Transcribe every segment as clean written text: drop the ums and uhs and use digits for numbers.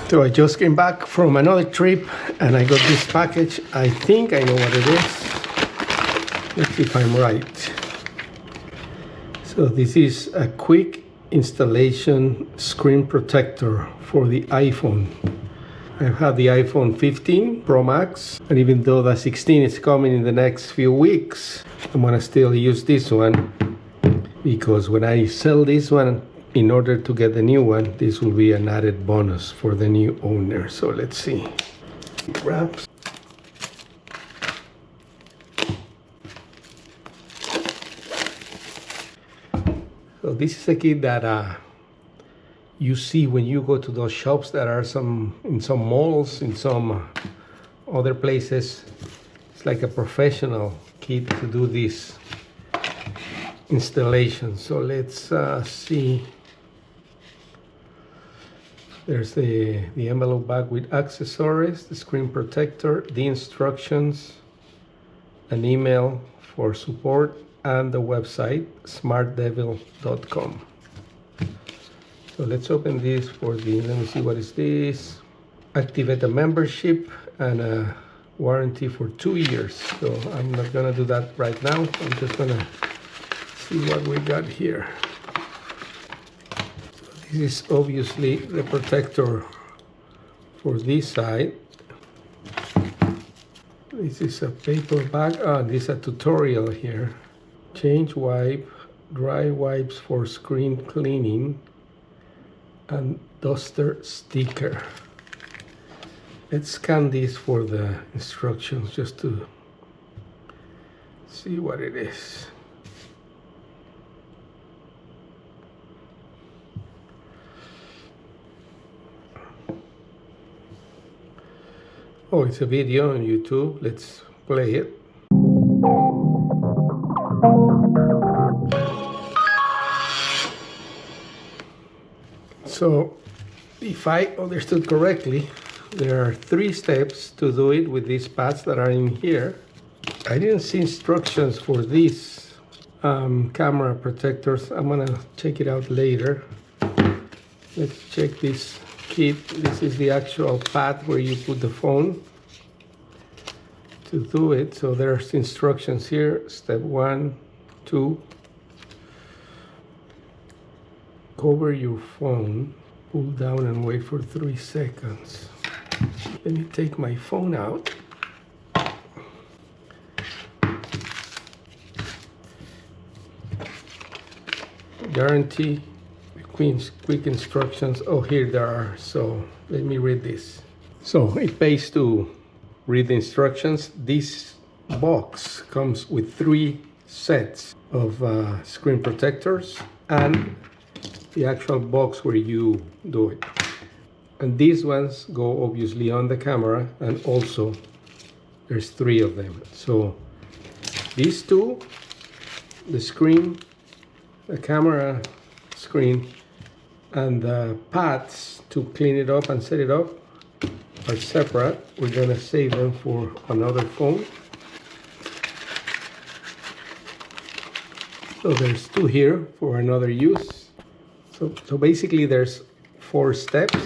So I just came back from another trip and I got this package. I think I know what it is. Let's see if I'm right. So this is a quick installation screen protector for the iPhone. I've had the iPhone 15 Pro Max, and even though the 16 is coming in the next few weeks, I'm gonna still use this one because when I sell this one, in order to get the new one, this will be an added bonus for the new owner. So let's see. It wraps. So this is a kit that you see when you go to those shops that are in some malls, in some other places. It's like a professional kit to do this installation. So let's see. There's the envelope bag with accessories, the screen protector, the instructions, an email for support, and the website SmartDevil.com. So let's open this let me see, what is this? Activate a membership and a warranty for 2 years. So I'm not gonna do that right now. I'm just gonna see what we got here. This is obviously the protector for this side. This is a paper bag. This is a tutorial here. Change wipe, dry wipes for screen cleaning, and duster sticker. Let's scan this for the instructions just to see what it is. Oh, it's a video on YouTube. Let's play it. So, if I understood correctly, there are 3 steps to do it with these pads that are in here. I didn't see instructions for these camera protectors. I'm gonna check it out later. Let's check this kit. This is the actual pad where you put the phone to do it. So there's instructions here. Step 1, 2. Cover your phone, pull down and wait for 3 seconds. Let me take my phone out. Guarantee, quick instructions. Oh, here there are. So let me read this. So it pays to read the instructions. This box comes with 3 sets of screen protectors and the actual box where you do it. And these ones go obviously on the camera, and also there's 3 of them. So these 2, the screen, the camera screen, and the pads to clean it up and set it up are separate. We're gonna save them for another phone. So there's 2 here for another use. So basically there's 4 steps.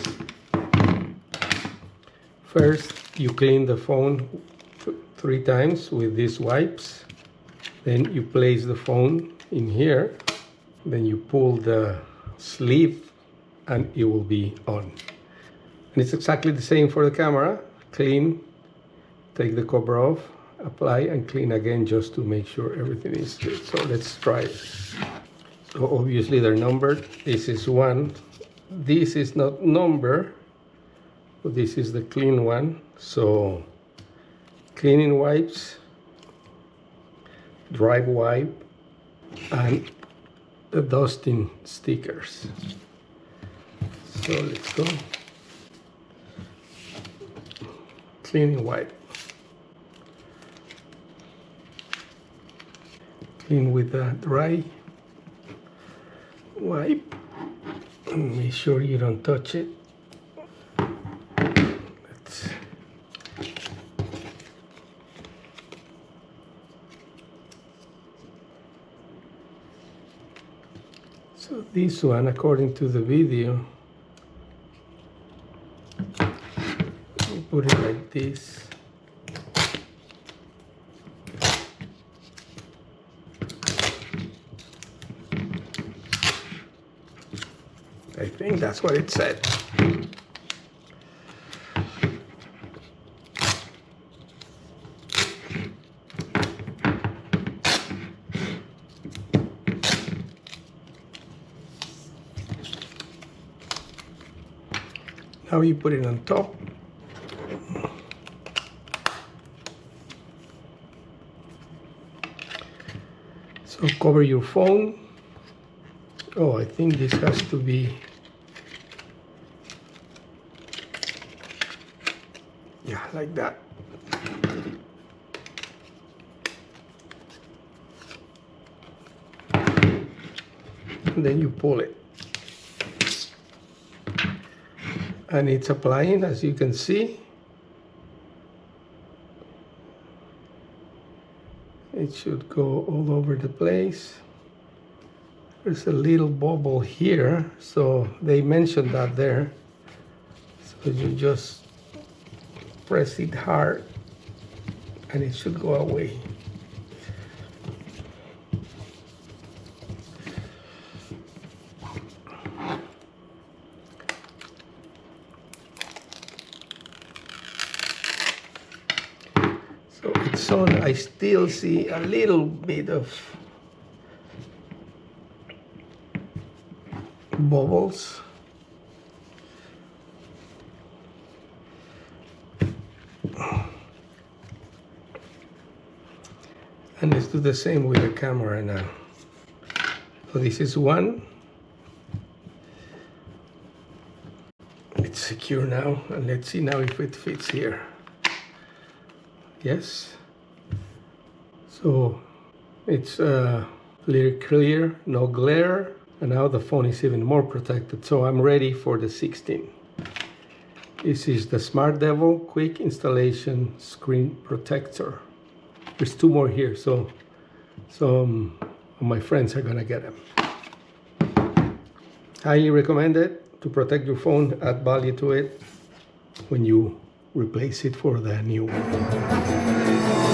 First, you clean the phone 3 times with these wipes. Then you place the phone in here. Then you pull the sleeve and it will be on. And it's exactly the same for the camera. Clean, take the cover off, apply and clean again just to make sure everything is good. So let's try it. So obviously they're numbered. This is 1. This is not numbered, but this is the clean one. So cleaning wipes, dry wipe, and the dusting stickers. So let's go. Cleaning wipe. Clean with the dry wipe. Make sure you don't touch it. So this one, according to the video, put it like this. I think that's what it said. Now you put it on top. So cover your phone. Oh, I think this has to be, yeah, like that. And then you pull it. And it's applying, as you can see. It should go all over the place. There's a little bubble here, so they mentioned that there. So you just press it hard and it should go away. So it's on. I still see a little bit of bubbles. And let's do the same with the camera now. So this is one. It's secure now, and let's see now if it fits here. Yes. So it's clear, clear, no glare, and now the phone is even more protected. So I'm ready for the 16. This is the SmartDevil Quick Installation Screen Protector. There's two more here, so some of my friends are gonna get them. Highly recommended to protect your phone, add value to it when you replace it for the new one.